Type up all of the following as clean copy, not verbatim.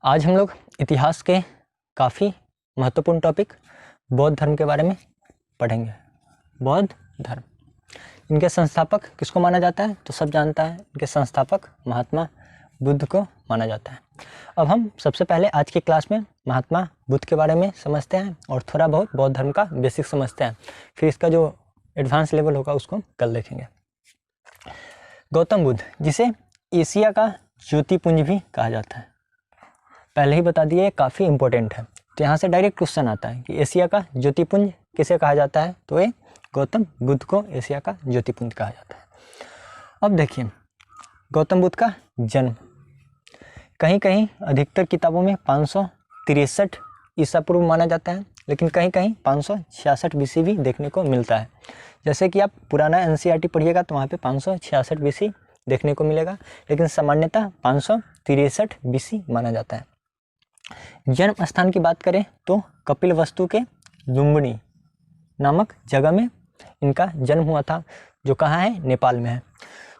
आज हम लोग इतिहास के काफ़ी महत्वपूर्ण टॉपिक बौद्ध धर्म के बारे में पढ़ेंगे। बौद्ध धर्म, इनके संस्थापक किसको माना जाता है? तो सब जानता है, इनके संस्थापक महात्मा बुद्ध को माना जाता है। अब हम सबसे पहले आज की क्लास में महात्मा बुद्ध के बारे में समझते हैं और थोड़ा बहुत बौद्ध धर्म का बेसिक समझते हैं, फिर इसका जो एडवांस लेवल होगा उसको कल देखेंगे। गौतम बुद्ध, जिसे एशिया का ज्योतिपुंज भी कहा जाता है, पहले ही बता दिए, काफ़ी इंपॉर्टेंट है। तो यहाँ से डायरेक्ट क्वेश्चन आता है कि एशिया का ज्योतिपुंज किसे कहा जाता है? तो ये गौतम बुद्ध को एशिया का ज्योतिपुंज कहा जाता है। अब देखिए, गौतम बुद्ध का जन्म कहीं कहीं अधिकतर किताबों में 563 ईसा पूर्व माना जाता है, लेकिन कहीं कहीं 566 बीसी भी देखने को मिलता है। जैसे कि आप पुराना एनसीईआरटी पढ़िएगा तो वहाँ पे 566 बीसी देखने को मिलेगा, लेकिन सामान्यतः 563 बीसी माना जाता है। जन्म स्थान की बात करें तो कपिलवस्तु के लुम्बिनी नामक जगह में इनका जन्म हुआ था, जो कहाँ है? नेपाल में है।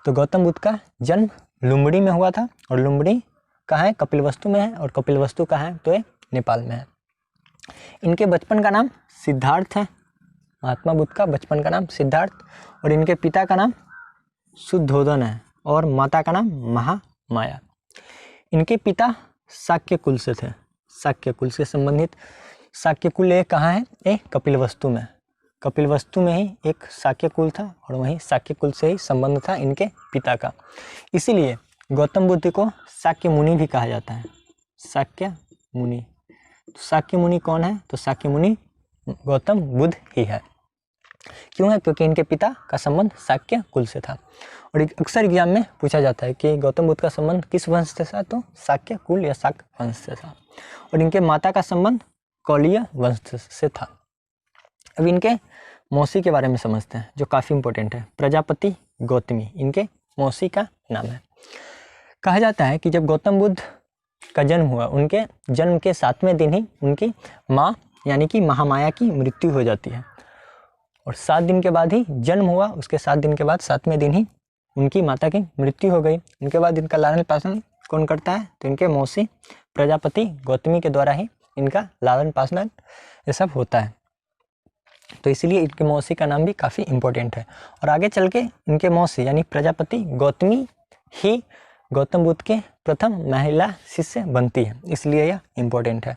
तो गौतम बुद्ध का जन्म लुम्बिनी में हुआ था, और लुम्बिनी कहाँ है? कपिलवस्तु में है, और कपिलवस्तु कहाँ है? तो ये नेपाल में है। इनके बचपन का नाम सिद्धार्थ है। महात्मा बुद्ध का बचपन का नाम सिद्धार्थ, और इनके पिता का नाम शुद्धोदन है और माता का नाम महामाया। इनके पिता शाक्य कुल से थे, शाक्य कुल से संबंधित। शाक्य कुल ये कहाँ है? ये कपिलवस्तु में। कपिलवस्तु में ही एक शाक्य कुल था, और वहीं शाक्य कुल से ही संबंध था इनके पिता का। इसीलिए गौतम बुद्ध को शाक्य मुनि भी कहा जाता है। शाक्य मुनि, तो शाक्य मुनि कौन है? तो शाक्य मुनि गौतम बुद्ध ही है। क्यों है? क्योंकि इनके पिता का संबंध शाक्य कुल से था। और अक्सर एग्जाम में पूछा जाता है कि गौतम बुद्ध का संबंध किस वंश से था? तो शाक्य कुल या शाक वंश से था। और इनके माता का संबंध कौलीय वंश से था। अब इनके मौसी के बारे में समझते हैं, जो काफ़ी इंपॉर्टेंट है। प्रजापति गौतमी इनके मौसी का नाम है। कहा जाता है कि जब गौतम बुद्ध का जन्म हुआ, उनके जन्म के 7वें दिन ही उनकी माँ यानी कि महामाया की मृत्यु हो जाती है, और 7 दिन के बाद ही जन्म हुआ, उसके 7 दिन के बाद 7वें दिन ही उनकी माता की मृत्यु हो गई। उनके बाद इनका लालन पालन कौन करता है? तो इनके मौसी प्रजापति गौतमी के द्वारा ही इनका लालन पालन ये सब होता है। तो इसलिए इनके मौसी का नाम भी काफ़ी इम्पोर्टेंट है। और आगे चल के इनके मौसी यानी प्रजापति गौतमी ही गौतम बुद्ध के प्रथम महिला शिष्य बनती है, इसलिए यह इम्पोर्टेंट है।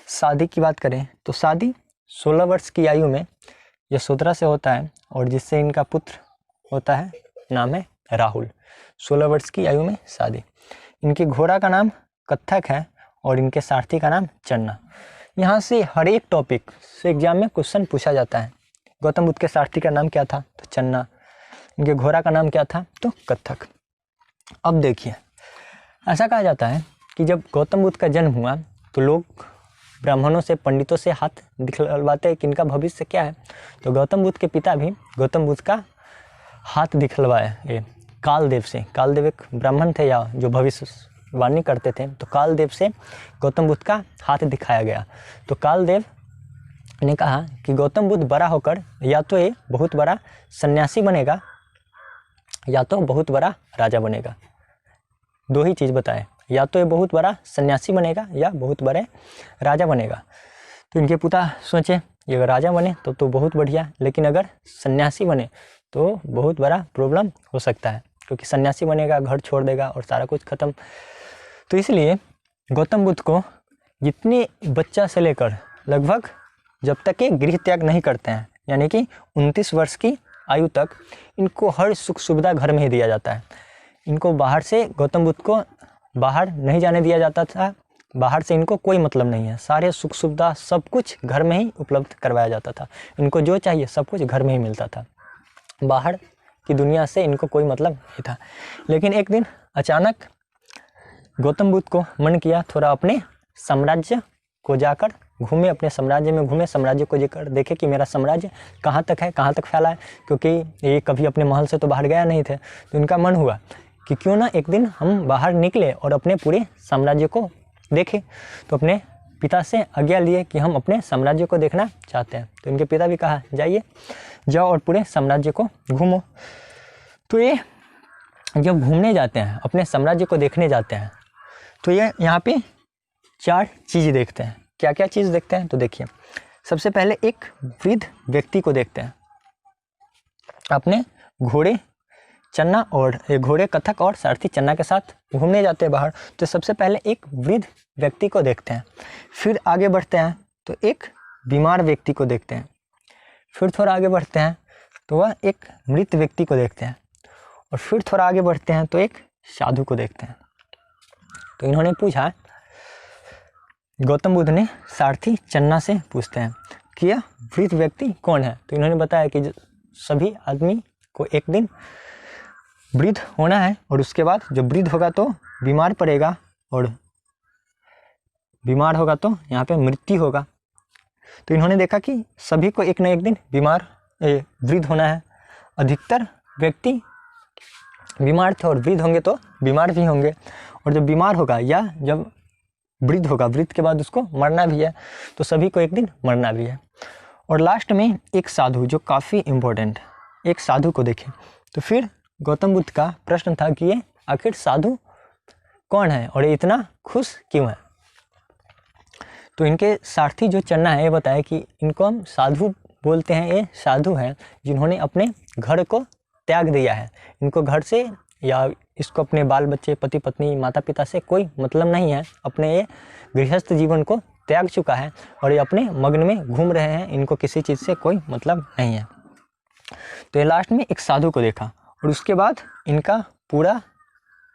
शादी की बात करें तो शादी 16 वर्ष की आयु में यशोधरा से होता है, और जिससे इनका पुत्र होता है, नाम है राहुल। 16 वर्ष की आयु में शादी। इनके घोड़ा का नाम कत्थक है, और इनके सारथी का नाम चन्ना। यहाँ से हर एक टॉपिक से एग्जाम में क्वेश्चन पूछा जाता है। गौतम बुद्ध के सारथी का नाम क्या था? तो चन्ना। इनके घोड़ा का नाम क्या था? तो कत्थक। अब देखिए, ऐसा कहा जाता है कि जब गौतम बुद्ध का जन्म हुआ तो लोग ब्राह्मणों से, पंडितों से हाथ दिखलवाते हैं कि इनका भविष्य क्या है। तो गौतम बुद्ध के पिता भी गौतम बुद्ध का हाथ दिखलवाए ये कालदेव से। कालदेव एक ब्राह्मण थे या जो भविष्यवाणी करते थे, तो कालदेव से गौतम बुद्ध का हाथ दिखाया गया। तो कालदेव ने कहा कि गौतम बुद्ध बड़ा होकर या तो ये बहुत बड़ा सन्यासी बनेगा, या तो बहुत बड़ा राजा बनेगा। 2 ही चीज़ बताए, या तो ये बहुत बड़ा सन्यासी बनेगा या बहुत बड़े राजा बनेगा। तो इनके पिता सोचे, ये अगर राजा बने तो बहुत बढ़िया, लेकिन अगर सन्यासी बने तो बहुत बड़ा प्रॉब्लम हो सकता है, क्योंकि सन्यासी बनेगा, घर छोड़ देगा और सारा कुछ खत्म। तो इसलिए गौतम बुद्ध को जितने बच्चा से लेकर लगभग जब तक ये गृह त्याग नहीं करते हैं, यानी कि 29 वर्ष की आयु तक, इनको हर सुख सुविधा घर में ही दिया जाता है। इनको बाहर से, गौतम बुद्ध को बाहर नहीं जाने दिया जाता था, बाहर से इनको कोई मतलब नहीं है। सारे सुख सुविधा सब कुछ घर में ही उपलब्ध करवाया जाता था। इनको जो चाहिए सब कुछ घर में ही मिलता था, बाहर की दुनिया से इनको कोई मतलब नहीं था। लेकिन एक दिन अचानक गौतम बुद्ध को मन किया थोड़ा अपने साम्राज्य को जाकर घूमे, अपने साम्राज्य में घूमे, साम्राज्य को जाकर देखे कि मेरा साम्राज्य कहाँ तक है, कहाँ तक फैला है, क्योंकि ये कभी अपने महल से तो बाहर गया नहीं थे। तो इनका मन हुआ कि क्यों ना एक दिन हम बाहर निकले और अपने पूरे साम्राज्य को देखें। तो अपने पिता से आज्ञा लिए कि हम अपने साम्राज्य को देखना चाहते हैं। तो इनके पिता भी कहा, जाइए, जाओ और पूरे साम्राज्य को घूमो। तो ये जब घूमने जाते हैं, अपने साम्राज्य को देखने जाते हैं, तो ये यहाँ पे 4 चीज़ देखते हैं। क्या क्या चीज़ देखते हैं तो देखिए, सबसे पहले एक वृद्ध व्यक्ति को देखते हैं अपने घोड़े चन्ना और घोड़े कथक और सारथी चन्ना के साथ घूमने जाते हैं बाहर। तो सबसे पहले एक वृद्ध व्यक्ति को देखते हैं। फिर आगे बढ़ते हैं तो एक बीमार व्यक्ति को देखते हैं। फिर थोड़ा आगे बढ़ते हैं तो वह एक मृत व्यक्ति को देखते हैं। और फिर थोड़ा आगे बढ़ते हैं तो एक साधु को देखते हैं। तो इन्होंने पूछा, गौतम बुद्ध ने सारथी चन्ना से पूछते हैं कि यह वृद्ध व्यक्ति कौन है। तो इन्होंने बताया कि सभी आदमी को एक दिन वृद्ध होना है और उसके बाद जब वृद्ध होगा तो बीमार पड़ेगा और बीमार होगा तो यहाँ पे मृत्यु होगा। तो इन्होंने देखा कि सभी को एक न एक दिन वृद्ध होना है। अधिकतर व्यक्ति बीमार थे और वृद्ध होंगे तो बीमार भी होंगे, और जब बीमार होगा या जब वृद्ध होगा, वृद्ध के बाद उसको मरना भी है, तो सभी को एक दिन मरना भी है। और लास्ट में एक साधु, जो काफ़ी इम्पोर्टेंट, एक साधु को देखें। तो फिर गौतम बुद्ध का प्रश्न था कि ये आखिर साधु कौन है और ये इतना खुश क्यों है। तो इनके सारथी जो चन्ना है, ये बताया कि इनको हम साधु बोलते हैं। ये साधु हैं जिन्होंने अपने घर को त्याग दिया है। इनको घर से या इसको अपने बाल बच्चे, पति पत्नी, माता पिता से कोई मतलब नहीं है। अपने ये गृहस्थ जीवन को त्याग चुका है और ये अपने मग्न में घूम रहे हैं। इनको किसी चीज़ से कोई मतलब नहीं है। तो ये लास्ट में एक साधु को देखा और उसके बाद इनका पूरा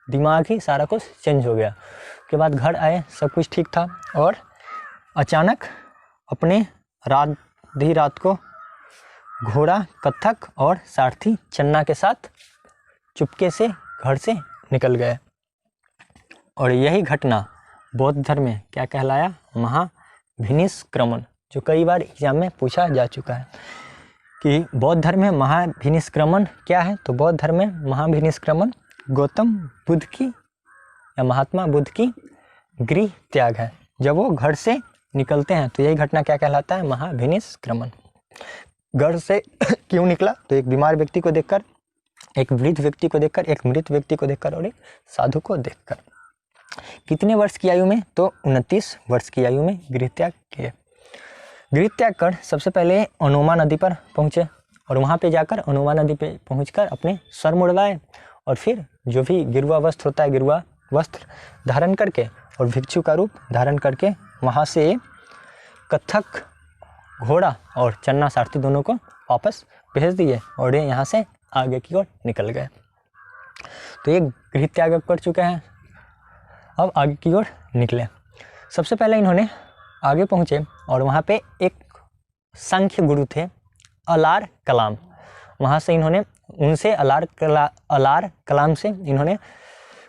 दिमाग ही सारा कुछ चेंज हो गया। उसके बाद घर आए, सब कुछ ठीक था और अचानक अपने आधी रात को घोड़ा कथक और सारथी चन्ना के साथ चुपके से घर से निकल गए। और यही घटना बौद्ध धर्म में क्या कहलाया, महाभिनिष्क्रमण, जो कई बार एग्जाम में पूछा जा चुका है कि बौद्ध धर्म में महाभिनिष्क्रमण क्या है। तो बौद्ध धर्म में महाभिनिष्क्रमण गौतम बुद्ध की या महात्मा बुद्ध की गृह त्याग है। जब वो घर से निकलते हैं तो यही घटना क्या कहलाता है, महाभिनिष्क्रमण। घर से क्यों निकला, तो एक बीमार व्यक्ति को देखकर, एक वृद्ध व्यक्ति को देखकर, एक मृत व्यक्ति को देखकर और एक साधु को देखकर। कितने वर्ष की आयु में, तो 29 वर्ष की आयु में गृह त्याग किए। गृह त्याग कर सबसे पहले अनोमा नदी पर पहुँचे और वहाँ पे जाकर अनोमा नदी पे पहुँचकर अपने सर मुड़वाए और फिर जो भी गिरुआ वस्त्र होता है, गिरुआ वस्त्र धारण करके और भिक्षु का रूप धारण करके वहाँ से कथक घोड़ा और चन्ना सारथी दोनों को वापस भेज दिए और ये यहाँ से आगे की ओर निकल गए। तो ये गृह त्याग कर चुके हैं, अब आगे की ओर निकले। सबसे पहले इन्होंने आगे पहुँचे और वहाँ पे एक सांख्य गुरु थे, अलार कलाम। वहाँ से इन्होंने उनसे अलार कलाम से इन्होंने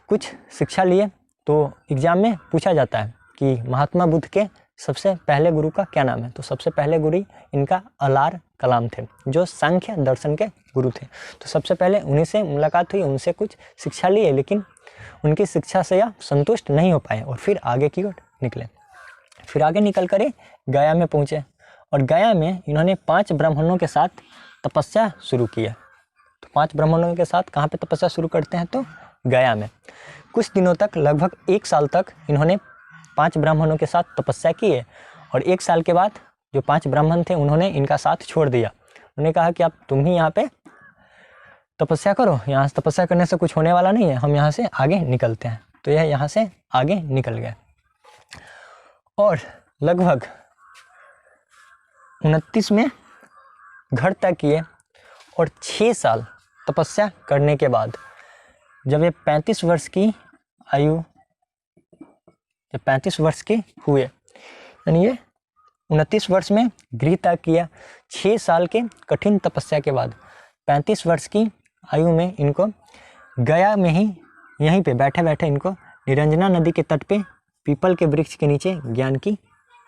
कुछ शिक्षा लिए। तो एग्ज़ाम में पूछा जाता है कि महात्मा बुद्ध के सबसे पहले गुरु का क्या नाम है। तो सबसे पहले गुरु इनका अलार कलाम थे, जो सांख्य दर्शन के गुरु थे। तो सबसे पहले उन्हीं से मुलाकात हुई, उनसे कुछ शिक्षा लिए, लेकिन उनकी शिक्षा से यह संतुष्ट नहीं हो पाए और फिर आगे की ओर निकले। फिर आगे निकल कर गया में पहुँचे और गया में इन्होंने 5 ब्राह्मणों के साथ तपस्या शुरू की है। तो 5 ब्राह्मणों के साथ कहाँ पे तपस्या शुरू करते हैं, तो गया में। कुछ दिनों तक, लगभग 1 साल तक इन्होंने 5 ब्राह्मणों के साथ तपस्या की है। और 1 साल के बाद जो 5 ब्राह्मण थे उन्होंने इनका साथ छोड़ दिया। उन्होंने कहा कि आप तुम ही यहाँ पे तपस्या करो, यहाँ से तपस्या करने से कुछ होने वाला नहीं है, हम यहाँ से आगे निकलते हैं। तो यह यहाँ से आगे निकल गए और लगभग 29 में घर तक किए और 6 साल तपस्या करने के बाद जब ये 35 वर्ष की आयु, जब 35 वर्ष के हुए, यानी ये 29 वर्ष में गृह त्याग किया। 6 साल के कठिन तपस्या के बाद 35 वर्ष की आयु में इनको गया में ही यहीं पे बैठे बैठे इनको निरंजना नदी के तट पे पीपल के वृक्ष के नीचे ज्ञान की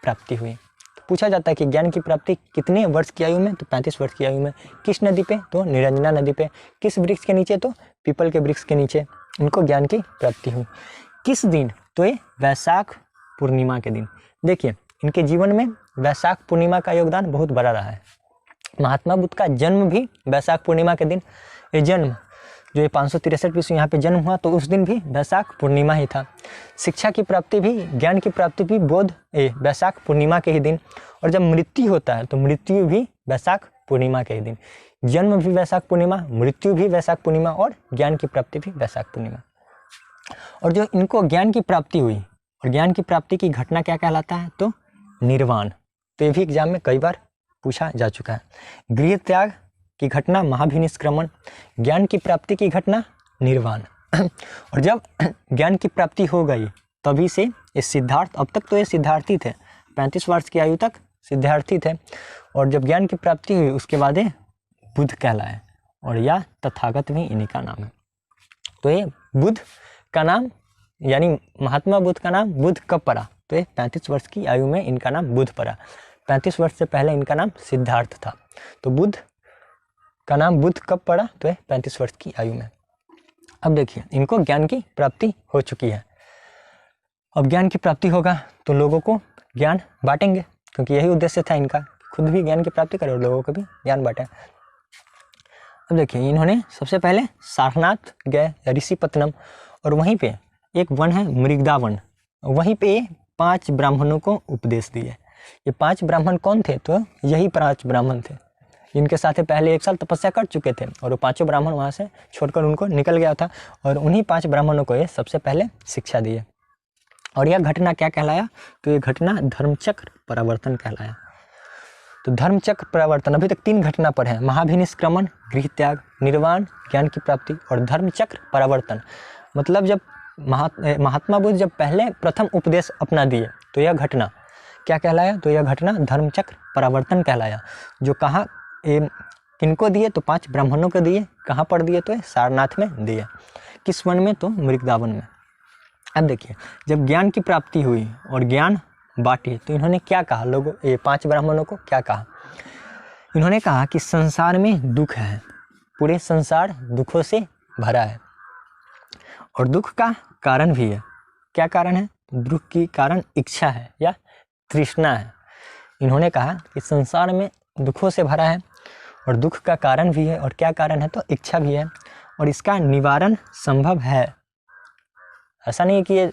प्राप्ति हुई। तो पूछा जाता है कि ज्ञान की प्राप्ति कितने वर्ष की आयु में, तो 35 वर्ष की आयु में। किस नदी पे, तो निरंजना नदी पे। किस वृक्ष के नीचे, तो पीपल के वृक्ष के नीचे इनको ज्ञान की प्राप्ति हुई। किस दिन, तो ये वैशाख पूर्णिमा के दिन। देखिए इनके जीवन में वैशाख पूर्णिमा का योगदान बहुत बड़ा रहा है। महात्मा बुद्ध का जन्म भी वैशाख पूर्णिमा के दिन। ये जन्म जो ये 563 ईस्वी यहाँ पे जन्म हुआ तो उस दिन भी वैशाख पूर्णिमा ही था। शिक्षा की प्राप्ति भी, ज्ञान की प्राप्ति भी वैशाख पूर्णिमा के ही दिन, और जब मृत्यु होता है तो मृत्यु भी वैशाख पूर्णिमा के ही दिन। जन्म भी वैशाख पूर्णिमा, मृत्यु भी वैशाख पूर्णिमा और ज्ञान की प्राप्ति भी वैशाख पूर्णिमा। और जो इनको ज्ञान की प्राप्ति हुई, और ज्ञान की प्राप्ति की घटना क्या कहलाता है, तो निर्वाण। तो ये भी एग्जाम में कई बार पूछा जा चुका है। गृह त्याग की घटना महाभिनिष्क्रमण, ज्ञान की प्राप्ति की घटना निर्वाण। और जब ज्ञान की प्राप्ति हो गई तभी से ये सिद्धार्थ, अब तक तो ये सिद्धार्थी थे, 35 वर्ष की आयु तक सिद्धार्थी थे, और जब ज्ञान की प्राप्ति हुई उसके बाद ये बुद्ध कहलाए, और या तथागत भी इन्हीं का नाम है। तो ये बुद्ध का नाम, यानी महात्मा बुद्ध का नाम बुद्ध कब पड़ा, तो ये 35 वर्ष की आयु में इनका नाम बुद्ध पड़ा। 35 वर्ष से पहले इनका नाम सिद्धार्थ था। तो बुद्ध का नाम बुद्ध कब पड़ा, तो ये 35 वर्ष की आयु में। अब देखिए, इनको ज्ञान की प्राप्ति हो चुकी है। अब ज्ञान की प्राप्ति होगा तो लोगों को ज्ञान बांटेंगे, क्योंकि यही उद्देश्य था इनका, खुद भी ज्ञान की प्राप्ति करें और लोगों को भी ज्ञान बांटें। अब देखिए, इन्होंने सबसे पहले सारनाथ गए, ऋषिपत्तनम, और वहीं पे एक वन है मृगदा वन, वहीं पे 5 ब्राह्मणों को उपदेश दिए। ये 5 ब्राह्मण कौन थे, तो यही 5 ब्राह्मण थे। इनके साथ पहले 1 साल तपस्या कर चुके थे, और वो 5 ब्राह्मण वहाँ से छोड़कर उनको निकल गया था, और उन्हीं 5 ब्राह्मणों को ये सबसे पहले शिक्षा दिए। और यह घटना क्या कहलाया, तो ये घटना धर्मचक्र परावर्तन कहलाया। तो धर्मचक्र परावर्तन, अभी तक 3 घटना पर है, महाभिनिष्क्रमण, गृह त्याग, निर्वाण, ज्ञान की प्राप्ति, और धर्मचक्र परावर्तन। मतलब जब महात्मा बुद्ध जब पहले प्रथम उपदेश अपना दिए तो यह घटना क्या कहलाया, तो यह घटना धर्मचक्र परावर्तन कहलाया। जो कहाँ किनको दिए, तो 5 ब्राह्मणों को दिए। कहाँ पर दिए, तो सारनाथ में दिए। किस वन में, तो मृगदा वन में। अब देखिए, जब ज्ञान की प्राप्ति हुई और ज्ञान बांटी तो इन्होंने क्या कहा, लोगों, ये 5 ब्राह्मणों को क्या कहा, इन्होंने कहा कि संसार में दुख है, पूरे संसार दुखों से भरा है, और दुख का कारण भी है। क्या कारण है, दुख की कारण इच्छा है या तृष्णा है। इन्होंने कहा कि संसार में दुखों से भरा है और दुख का कारण भी है, और क्या कारण है, तो इच्छा भी है, और इसका निवारण संभव है। ऐसा नहीं है कि ये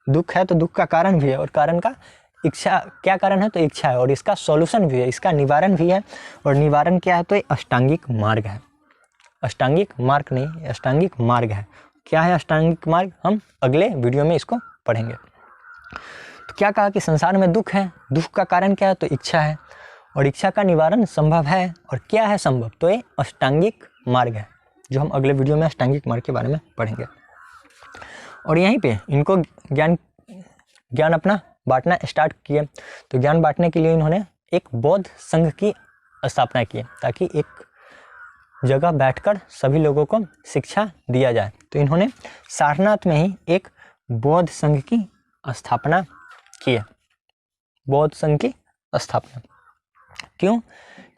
दुख है तो दुख का कारण भी है, और कारण का इच्छा, क्या कारण है, तो इच्छा है, और इसका सॉल्यूशन भी है, इसका निवारण भी है। और निवारण क्या है, तो ये अष्टांगिक मार्ग है। अष्टांगिक मार्ग नहीं, अष्टांगिक मार्ग है। क्या है अष्टांगिक मार्ग, हम अगले वीडियो में इसको पढ़ेंगे। तो क्या कहा कि संसार में दुख है, दुख का कारण क्या है, तो इच्छा है, और इच्छा का निवारण संभव है। और क्या है संभव, तो ये अष्टांगिक मार्ग है, जो हम अगले वीडियो में अष्टांगिक मार्ग के बारे में पढ़ेंगे। और यहीं पे इनको ज्ञान अपना बांटना स्टार्ट किए। तो ज्ञान बांटने के लिए इन्होंने एक बौद्ध संघ की स्थापना की, ताकि एक जगह बैठकर सभी लोगों को शिक्षा दिया जाए। तो इन्होंने सारनाथ में ही एक बौद्ध संघ की स्थापना की है। बौद्ध संघ की स्थापना क्यों,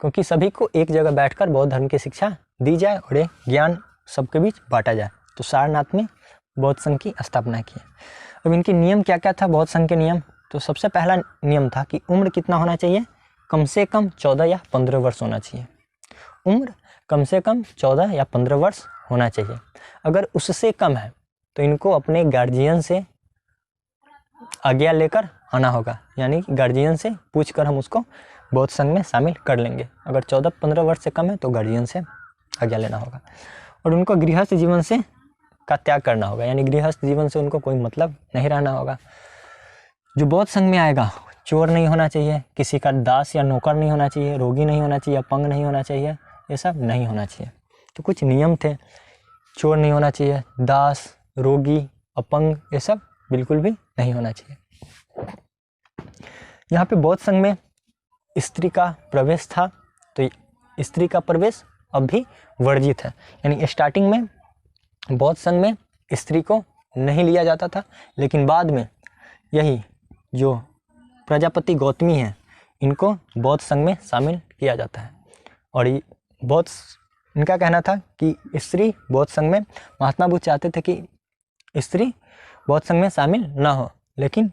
क्योंकि सभी को एक जगह बैठकर बौद्ध धर्म की शिक्षा दी जाए और ये ज्ञान सबके बीच बांटा जाए। तो सारनाथ में बौद्ध संघ की स्थापना की। अब इनके नियम क्या क्या था, बौद्ध संघ के नियम, तो सबसे पहला नियम था कि उम्र कितना होना चाहिए, कम से कम 14 या 15 वर्ष होना चाहिए। उम्र कम से कम 14 या 15 वर्ष होना चाहिए। अगर उससे कम है तो इनको अपने गार्जियन से आज्ञा लेकर आना होगा, यानी कि गार्जियन से पूछकर हम उसको बौद्ध संघ में शामिल कर लेंगे। अगर 14-15 वर्ष से कम है तो गार्जियन से आज्ञा लेना होगा। और उनको गृहस्थ जीवन से का त्याग करना होगा, यानी गृहस्थ जीवन से उनको कोई मतलब नहीं रहना होगा। जो बौद्ध संघ में आएगा, चोर नहीं होना चाहिए, किसी का दास या नौकर नहीं होना चाहिए, रोगी नहीं होना चाहिए, अपंग नहीं होना चाहिए, ये सब नहीं होना चाहिए। तो कुछ नियम थे, चोर नहीं होना चाहिए, दास, रोगी, अपंग, ये सब बिल्कुल भी नहीं होना चाहिए। यहाँ पे बौद्ध संघ में स्त्री का प्रवेश था, तो स्त्री का प्रवेश अब भी वर्जित है। यानी स्टार्टिंग में बौद्ध संघ में स्त्री को नहीं लिया जाता था, लेकिन बाद में यही जो प्रजापति गौतमी है, इनको बौद्ध संघ में शामिल किया जाता है। और ये बौद्ध, इनका कहना था कि स्त्री बौद्ध संघ में, महात्मा बुद्ध चाहते थे कि स्त्री बौद्ध संघ में शामिल ना हो, लेकिन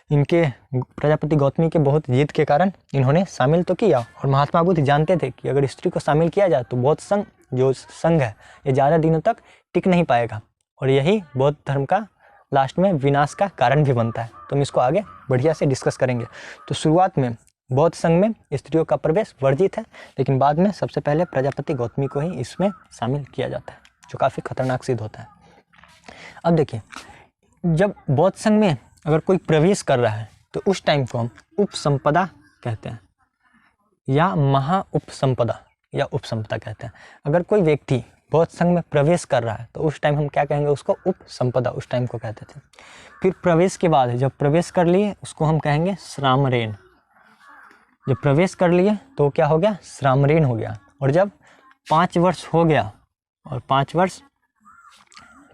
इनके प्रजापति गौतमी के बहुत जिद के कारण इन्होंने शामिल तो किया। और महात्मा बुद्ध जानते थे कि अगर स्त्री को शामिल किया जाए तो बौद्ध संघ जो संघ है ये ज़्यादा दिनों तक टिक नहीं पाएगा और यही बौद्ध धर्म का लास्ट में विनाश का कारण भी बनता है। तो हम इसको आगे बढ़िया से डिस्कस करेंगे। तो शुरुआत में बौद्ध संघ में स्त्रियों का प्रवेश वर्जित है, लेकिन बाद में सबसे पहले प्रजापति गौतमी को ही इसमें शामिल किया जाता है, जो काफ़ी खतरनाक सिद्ध होता है। अब देखिए, जब बौद्ध संघ में अगर कोई प्रवेश कर रहा है तो उस टाइम को हम उपसंपदा कहते हैं या महा उपसंपदा या उपसंपदा कहते हैं। अगर कोई व्यक्ति बौद्ध संघ में प्रवेश कर रहा है तो उस टाइम हम क्या कहेंगे, उसको उपसंपदा उस टाइम को कहते थे। फिर प्रवेश के बाद जब प्रवेश कर लिए उसको हम कहेंगे श्रामरेन। जब प्रवेश कर लिए तो क्या हो गया, श्रामरेन हो गया। और जब 5 वर्ष हो गया और 5 वर्ष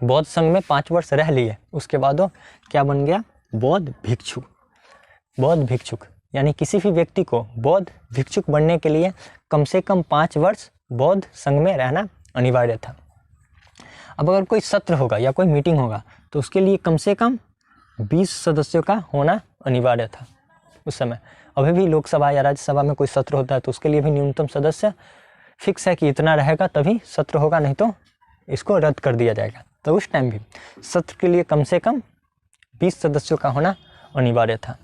बौद्ध संघ में 5 वर्ष रह लिए, उसके बाद वो क्या बन गया, बौद्ध भिक्षु। बौद्ध भिक्षुक यानी किसी भी व्यक्ति को बौद्ध भिक्षुक बनने के लिए कम से कम 5 वर्ष बौद्ध संघ में रहना अनिवार्य था। अब अगर कोई सत्र होगा या कोई मीटिंग होगा तो उसके लिए कम से कम 20 सदस्यों का होना अनिवार्य था उस समय। अभी भी लोकसभा या राज्यसभा में कोई सत्र होता है तो उसके लिए भी न्यूनतम सदस्य फिक्स है कि इतना रहेगा तभी सत्र होगा, नहीं तो इसको रद्द कर दिया जाएगा। तो उस टाइम भी सत्र के लिए कम से कम 20 सदस्यों का होना अनिवार्य था।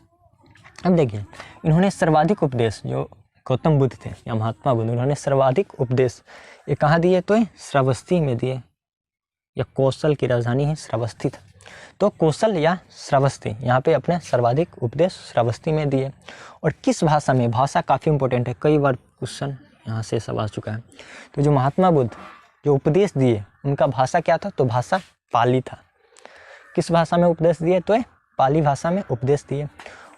अब देखिए, इन्होंने सर्वाधिक उपदेश, जो गौतम बुद्ध थे या महात्मा बुद्ध, उन्होंने सर्वाधिक उपदेश ये कहाँ दिए, तो ये श्रावस्ती में दिए, या कौशल की राजधानी है श्रावस्ती था। तो कौशल या श्रावस्ती यहाँ पे अपने सर्वाधिक उपदेश श्रावस्ती में दिए। और किस भाषा में, भाषा काफ़ी इंपॉर्टेंट है, कई बार क्वेश्चन यहाँ से सब आ चुका है। तो जो महात्मा बुद्ध जो उपदेश दिए उनका भाषा क्या था, तो भाषा पाली था। किस भाषा में उपदेश दिए, तो पाली भाषा में उपदेश दिए।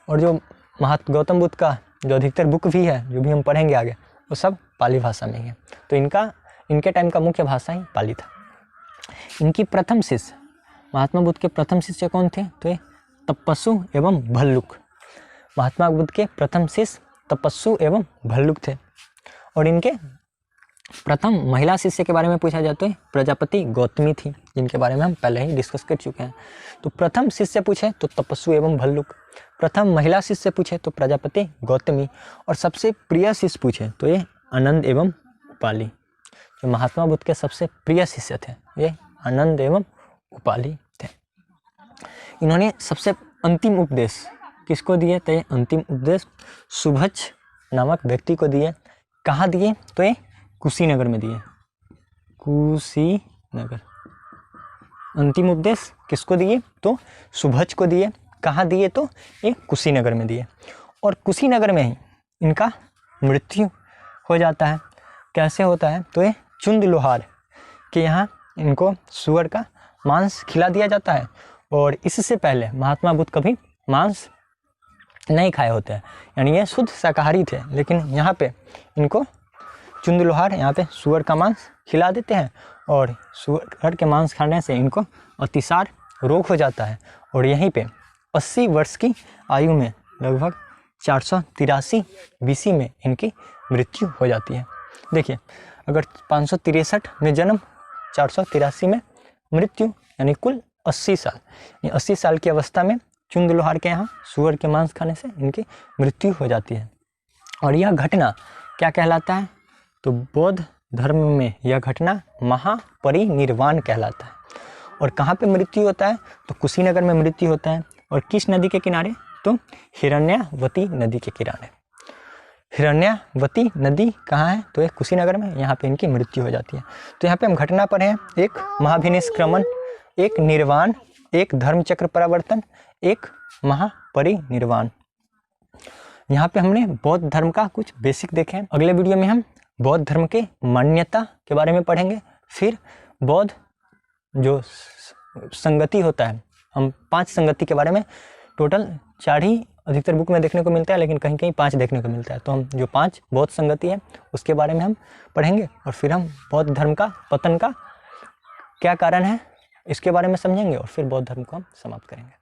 और जो गौतम बुद्ध का जो अधिकतर बुक भी है, जो भी हम पढ़ेंगे आगे, वो सब पाली भाषा में ही है। तो इनके टाइम का मुख्य भाषा ही पाली था। इनकी प्रथम शिष्य, महात्मा बुद्ध के प्रथम शिष्य कौन थे, तो ये तपस्सु एवं भल्लुक। महात्मा बुद्ध के प्रथम शिष्य तपस्सु एवं भल्लुक थे। और इनके प्रथम महिला शिष्य के बारे में पूछा जाए तो प्रजापति गौतमी थी, जिनके बारे में हम पहले ही डिस्कस कर चुके हैं। तो प्रथम शिष्य पूछे तो तपस्सु एवं भल्लुक, प्रथम महिला शिष्य पूछे तो प्रजापति गौतमी, और सबसे प्रिय शिष्य पूछे तो ये आनंद एवं उपाली। जो महात्मा बुद्ध के सबसे प्रिय शिष्य थे ये आनंद एवं उपाली थे। इन्होंने सबसे अंतिम उपदेश किसको दिए, तो ये अंतिम उपदेश सुभज्ज नामक व्यक्ति को दिए। कहाँ दिए, तो ये कुशीनगर में दिए। कुशीनगर अंतिम उपदेश किसको दिए, तो सुभज्ज को दिए। कहाँ दिए, तो ये कुशीनगर में दिए। और कुशीनगर में ही इनका मृत्यु हो जाता है। कैसे होता है, तो ये चुंद लोहार के यहाँ इनको सुअर का मांस खिला दिया जाता है। और इससे पहले महात्मा बुद्ध कभी मांस नहीं खाए होते हैं, यानी ये शुद्ध शाकाहारी थे। लेकिन यहाँ पे इनको चुंद लोहार यहाँ पे सुअर का मांस खिला देते हैं, और सुअर के मांस खाने से इनको अतिसार रोग हो जाता है। और यहीं पे 80 वर्ष की आयु में लगभग 483 BC में इनकी मृत्यु हो जाती है। देखिए, अगर 563 में जन्म, 483 में मृत्यु, यानी कुल 80 साल। 80 साल की अवस्था में चुंद लोहार के यहाँ सुअर के मांस खाने से इनकी मृत्यु हो जाती है। और यह घटना क्या कहलाता है, तो बौद्ध धर्म में यह घटना महापरिनिर्वाण कहलाता है। और कहाँ पे मृत्यु होता है, तो कुशीनगर में मृत्यु होता है। और किस नदी के किनारे, तो हिरण्यावती नदी के किनारे। हिरण्यावती नदी कहाँ है, तो ये कुशीनगर में, यहाँ पे इनकी मृत्यु हो जाती है। तो यहाँ पे हम घटना पढ़े हैं, एक महाभिनिष्क्रमण, एक निर्वाण, एक धर्मचक्र परिवर्तन, एक महापरिनिर्वाण। यहाँ पे हमने बौद्ध धर्म का कुछ बेसिक देखे हैं। अगले वीडियो में हम बौद्ध धर्म के मान्यता के बारे में पढ़ेंगे। फिर बौद्ध जो संगति होता है, हम 5 संगति के बारे में, टोटल 4 ही अधिकतर बुक में देखने को मिलता है, लेकिन कहीं कहीं 5 देखने को मिलता है। तो हम जो 5 बौद्ध संगति है उसके बारे में हम पढ़ेंगे। और फिर हम बौद्ध धर्म का पतन का क्या कारण है इसके बारे में समझेंगे, और फिर बौद्ध धर्म को हम समाप्त करेंगे।